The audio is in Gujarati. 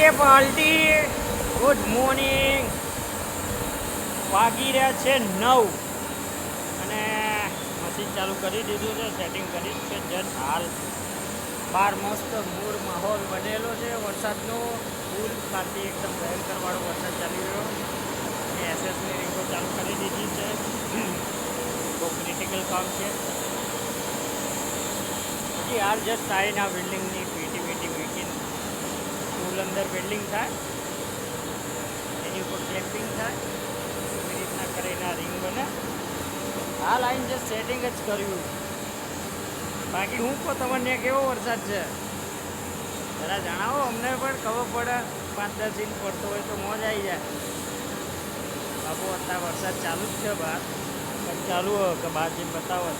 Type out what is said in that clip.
એ પાલટી. Good morning. વાગી રહ્યા છે 9 અને મશીન ચાલુ કરી દીધું છે, સેટિંગ કરી છે જસ્ટ હાલ. બહાર મસ્ત મૂળ માહોલ બનેલો છે વરસાદનો. ફૂલ ખાતી એકદમ ભયંકરવાળો વરસાદ ચાલી રહ્યો. અને એસએસની રીંગો ચાલુ કરી દીધી છે. બહુ ક્રિટિકલ કામ છે. હજી હાલ જસ્ટ આવીને આ બિલ્ડિંગની પીટી મીકીને સ્કૂલ અંદર બિલ્ડિંગ થાય, એની ઉપર ક્લેમ્પિંગ થાય, એવી રીતના કરીને આ રીંગ બને. હાલ આવીને જસ્ટ સેટિંગ જ કર્યું. બાકી હું કહું તમને કેવો વરસાદ છે જરા જણાવો, અમને પણ ખબર પડે. 5-10 ઇંચ પડતો હોય તો મોજ આવી જાય. બાબુ અત્યારે વરસાદ ચાલુ જ છે બહાર, પણ ચાલુ હોય કે બહાર જઈને બતાવો.